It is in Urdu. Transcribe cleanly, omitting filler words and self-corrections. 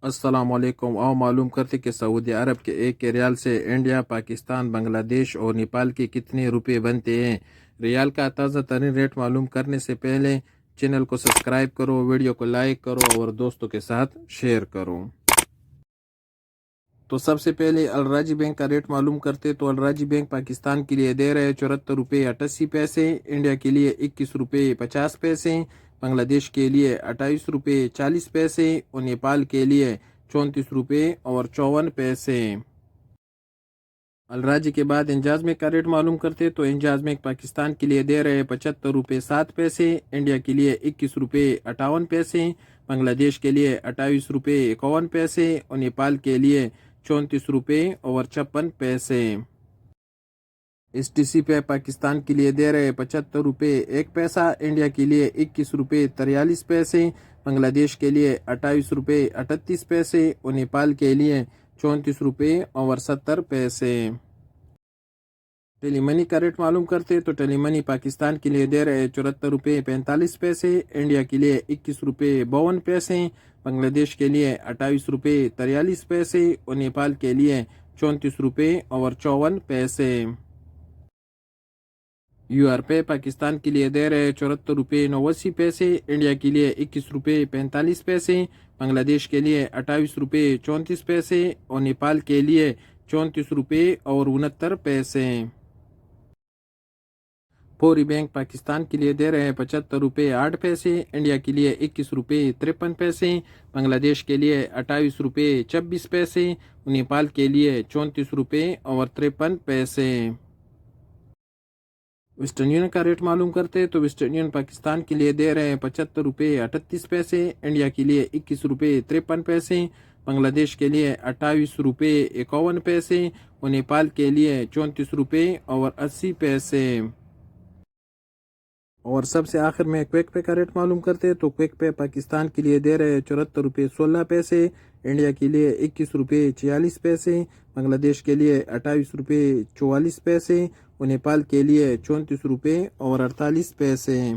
السلام علیکم۔ آؤ معلوم کرتے کہ سعودی عرب کے ایک کے ریال سے انڈیا، پاکستان، بنگلہ دیش اور نیپال کے کتنے روپے بنتے ہیں۔ ریال کا تازہ ترین ریٹ معلوم کرنے سے پہلے چینل کو سبسکرائب کرو، ویڈیو کو لائک کرو اور دوستوں کے ساتھ شیئر کرو۔ تو سب سے پہلے الراجی بینک کا ریٹ معلوم کرتے تو الراجی بینک پاکستان کے لیے دے رہے 74 روپے 88 پیسے، انڈیا کے لیے 21 روپے 50 پیسے، بنگلہ دیش کے لیے 28 روپے 40 پیسے اور نیپال کے لیے 34 روپے اور 54 پیسے۔ الراجی کے بعد انجاز بینک کا ریٹ معلوم کرتے تو انجاز بینک پاکستان کے لیے دے رہے 75 روپے 7 پیسے، انڈیا کے لیے 21 روپے 58 پیسے، بنگلہ دیش کے لیے 28 روپے 51 پیسے اور نیپال کے لیے 34 روپے اور 56 پیسے۔ ایس ٹی سی پہ پاکستان کے لیے دے رہے 75 روپے 1 پیسہ، انڈیا کے لیے 21 روپے 43 پیسے، بنگلہ دیش کے لیے 28 روپے 38 پیسے اور نیپال کے لیے 34 روپے اور 70 پیسے۔ ٹیلی منی کا ریٹ معلوم کرتے تو ٹیلی منی پاکستان کے لیے دے رہے 74 روپے 45 پیسے، انڈیا کے لیے 21 روپے 52 پیسے، بنگلہ دیش کے لیے 28 روپے 43 پیسے اور نیپال کے لیے 34 روپے اور 54 پیسے۔ یو آر پے پاکستان کے لیے دے رہے 74 روپے 89 پیسے، انڈیا کے لیے 21 روپے 45 پیسے، بنگلہ دیش کے لیے 28 روپے 34 پیسے اور نیپال کے لیے 34 روپے اور 69 پیسے۔ فوری بینک پاکستان کے لیے دے رہے 75 روپے 8 پیسے، انڈیا کے لیے 21 روپے 53 پیسے، بنگلہ دیش کے لیے 28 روپے 26 پیسے اور نیپال کے لیے 34 روپے اور 53 پیسے۔ ویسٹرن یونین کا ریٹ معلوم کرتے تو ویسٹرن یونین پاکستان کے لیے دے رہے 75 روپے 38 پیسے، انڈیا کے لیے 21 روپے 53 پیسے، بنگلہ دیش کے لیے 28 روپے 51 پیسے اور نیپال کے لیے 34 روپے اور 80 پیسے۔ اور سب سے آخر میں کویک پے کا ریٹ معلوم کرتے تو کویک پے پاکستان کے لیے دے رہے 74 روپے 16 پیسے، انڈیا کے لیے 21 روپے 46 پیسے، بنگلہ دیش کے لیے 28 روپے 44 پیسے اور نیپال کے لیے 34 روپے اور 48 پیسے۔